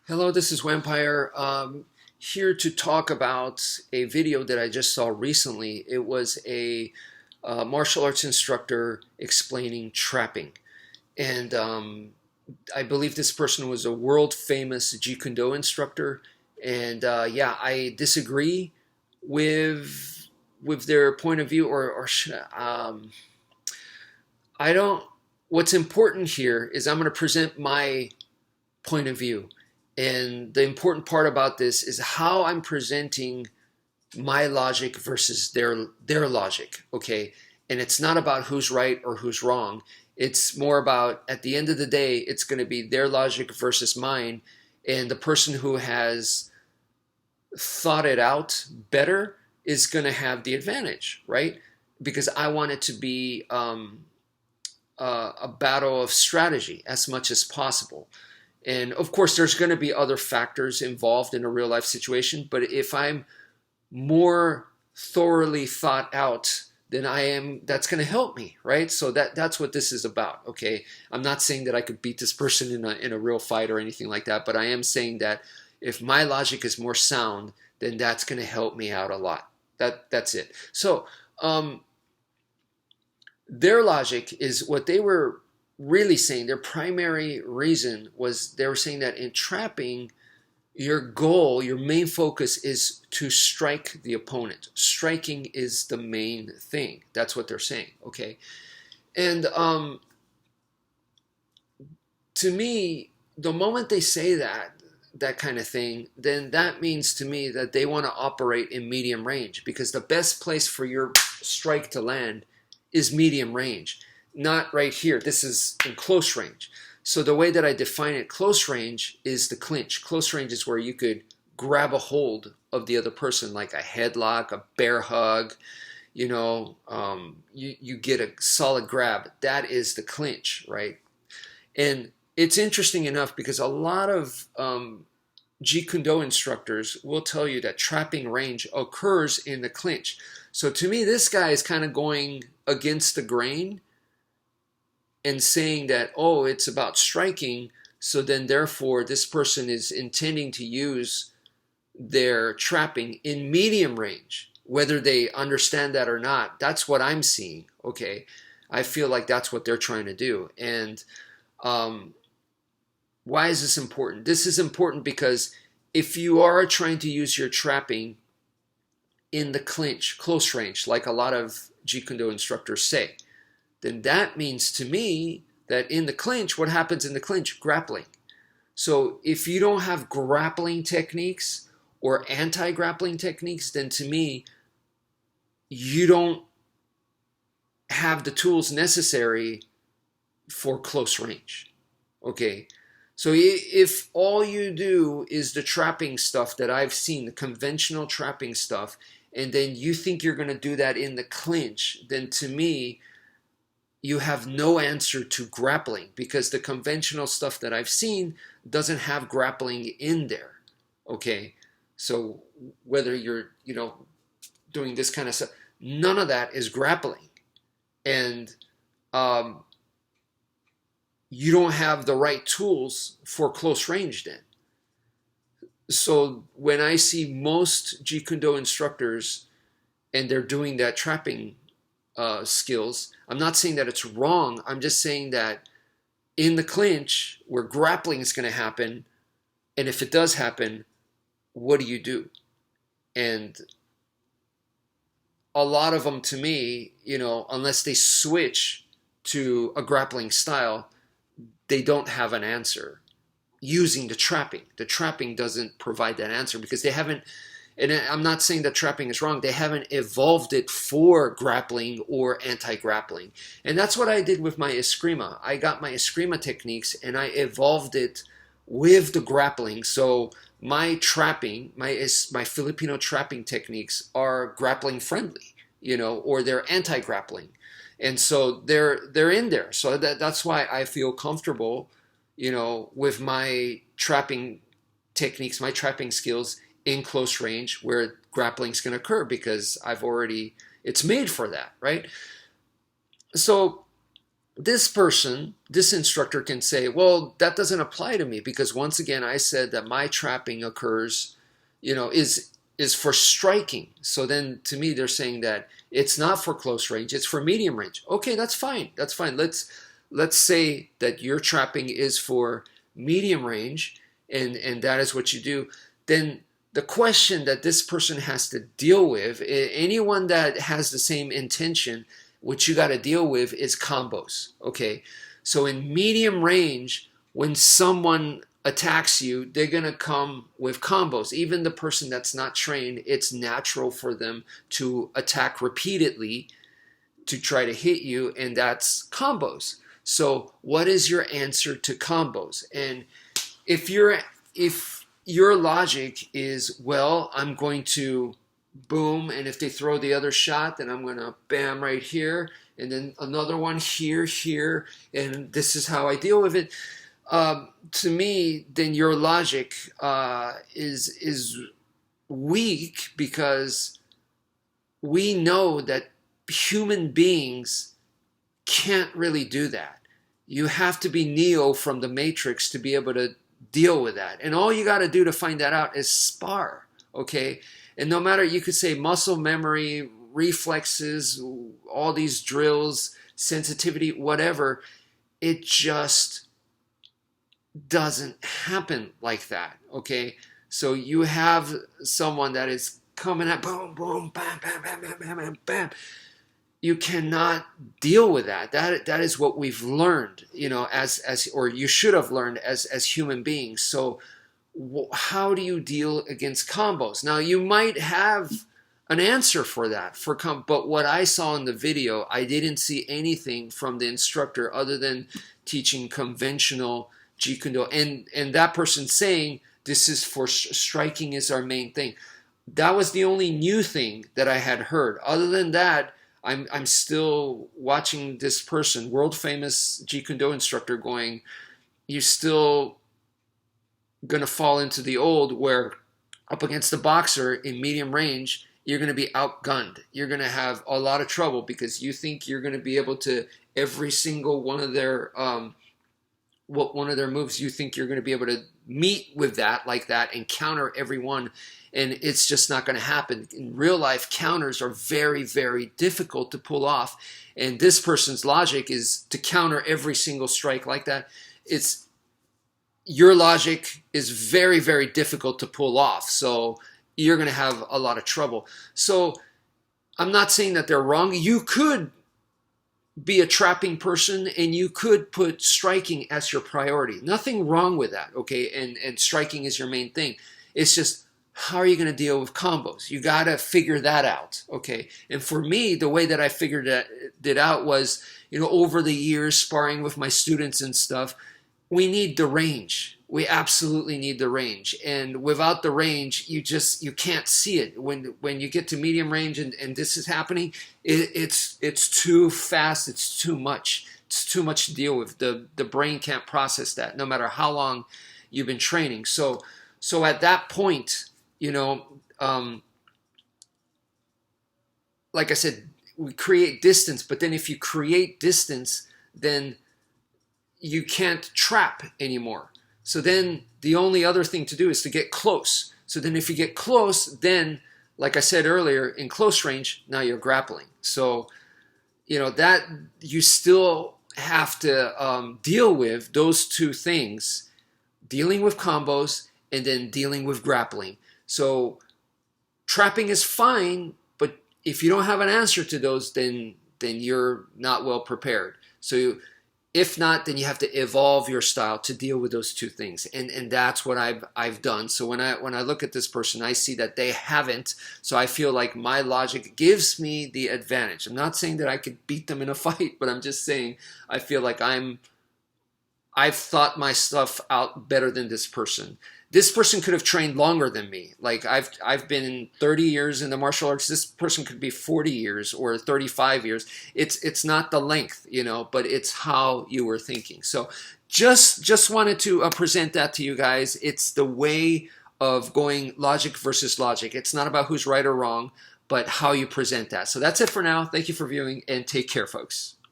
Hello, this is Wmpyr. Here to talk about a video that I just saw recently. It was a martial arts instructor explaining trapping. And I believe this person was a world famous Jeet Kune Do instructor. And yeah, I disagree with their point of view, I don't. What's important here is I'm going to present my point of view. And the important part about this is how I'm presenting my logic versus their logic, okay? And it's not about who's right or who's wrong. It's more about, at the end of the day, it's going to be their logic versus mine. And the person who has thought it out better is going to have the advantage, right? Because I want it to be a battle of strategy as much as possible. And of course, there's going to be other factors involved in a real life situation. But if I'm more thoroughly thought out than I am, that's going to help me, right? So that's what this is about. Okay, I'm not saying that I could beat this person in a real fight or anything like that. But I am saying that if my logic is more sound, then that's going to help me out a lot. That's it. So their logic is what they were really saying. Their primary reason was they were saying that in trapping, your goal, your main focus is to strike the opponent. Striking is the main thing. That's what they're saying, okay? And to me, the moment they say that kind of thing, then that means to me that they want to operate in medium range, because the best place for your strike to land is medium range. Not right here. This is in close range. So the way that I define it, close range is the clinch. Close range is where you could grab a hold of the other person, like a headlock, a bear hug, you get a solid grab. That is the clinch, right? And it's interesting enough because a lot of Jeet Kune Do instructors will tell you that trapping range occurs in the clinch. So to me, this guy is kind of going against the grain and saying that, oh, it's about striking, so then therefore this person is intending to use their trapping in medium range. Whether they understand that or not, that's what I'm seeing, okay? I feel like that's what they're trying to do. And why is this important? This is important because if you are trying to use your trapping in the clinch, close range, like a lot of Jeet Kune Do instructors say, then that means to me that in the clinch, what happens in the clinch? Grappling. So if you don't have grappling techniques or anti-grappling techniques, then to me, you don't have the tools necessary for close range. Okay? So if all you do is the trapping stuff that I've seen, the conventional trapping stuff, and then you think you're going to do that in the clinch, then to me, you have no answer to grappling, because the conventional stuff that I've seen doesn't have grappling in there. Okay, so whether you're doing this kind of stuff, none of that is grappling, and you don't have the right tools for close range then. So when I see most Jeet Kune Do instructors and they're doing that trapping skills, I'm not saying that it's wrong. I'm just saying that in the clinch, where grappling is going to happen, and if it does happen, what do you do? And a lot of them, to me, unless they switch to a grappling style, they don't have an answer using the trapping. The trapping doesn't provide that answer because they haven't. And I'm not saying that trapping is wrong. They haven't evolved it for grappling or anti-grappling. And that's what I did with my Escrima. I got my Escrima techniques and I evolved it with the grappling. So my trapping, my Filipino trapping techniques are grappling friendly, or they're anti-grappling. And so they're in there. So that's why I feel comfortable, with my trapping techniques, my trapping skills in close range where grappling is going to occur, because it's made for that, right? So this person, this instructor can say, well, that doesn't apply to me because once again, I said that my trapping occurs, is for striking. So then to me, they're saying that it's not for close range, it's for medium range. Okay, that's fine. That's fine. Let's say that your trapping is for medium range and that is what you do. Then the question that this person has to deal with, anyone that has the same intention, what you got to deal with is combos. Okay, so in medium range, when someone attacks you, they're going to come with combos. Even the person that's not trained, it's natural for them to attack repeatedly to try to hit you, and that's combos. So what is your answer to combos? And if your logic is, well, I'm going to boom, and if they throw the other shot, then I'm going to bam right here, and then another one here, and this is how I deal with it. To me, then your logic is weak, because we know that human beings can't really do that. You have to be Neo from the Matrix to be able to deal with that. And all you got to do to find that out is spar, okay? And no matter, you could say muscle memory, reflexes, all these drills, sensitivity, whatever, it just doesn't happen like that, okay? So you have someone that is coming at boom, boom, bam, bam, bam, bam, bam, bam, bam. You cannot deal with that. That is what we've learned, as or you should have learned as human beings. So how do you deal against combos? Now, you might have an answer for that, but what I saw in the video, I didn't see anything from the instructor other than teaching conventional JKD, and that person saying this is for striking is our main thing. That was the only new thing that I had heard. Other than that, I'm still watching this person, world famous JKD instructor, going, you still gonna fall into the old where up against the boxer in medium range, you're gonna be outgunned. You're gonna have a lot of trouble because you think you're gonna be able to every single one of their one of their moves, you think you're going to be able to meet with that like that and counter every one, and it's just not going to happen. In real life, counters are very, very difficult to pull off, and this person's logic is to counter every single strike like that. Your logic is very, very difficult to pull off, so you're going to have a lot of trouble. So I'm not saying that they're wrong. You could be a trapping person and you could put striking as your priority. Nothing wrong with that, okay? And striking is your main thing. It's just, how are you going to deal with combos? You got to figure that out, okay? And for me, the way that I figured it out was, over the years sparring with my students and stuff, we need the range. We absolutely need the range. And without the range, you can't see it. When you get to medium range and this is happening, it's too fast, it's too much. It's too much to deal with. The brain can't process that, no matter how long you've been training. So at that point, like I said, we create distance, but then if you create distance, then you can't trap anymore. So then the only other thing to do is to get close. So then if you get close, then, like I said earlier, in close range, now you're grappling. So, that you still have to deal with those two things, dealing with combos and then dealing with grappling. So trapping is fine, but if you don't have an answer to those, then you're not well prepared. So if not, then you have to evolve your style to deal with those two things, and that's what I've done. So when I look at this person, I see that they haven't. So I feel like my logic gives me the advantage. I'm not saying that I could beat them in a fight, but I'm just saying I feel like I've thought my stuff out better than this person. This person could have trained longer than me. Like I've been 30 years in the martial arts. This person could be 40 years or 35 years. It's not the length, but it's how you were thinking. So just wanted to present that to you guys. It's the way of going logic versus logic. It's not about who's right or wrong, but how you present that. So that's it for now. Thank you for viewing, and take care, folks.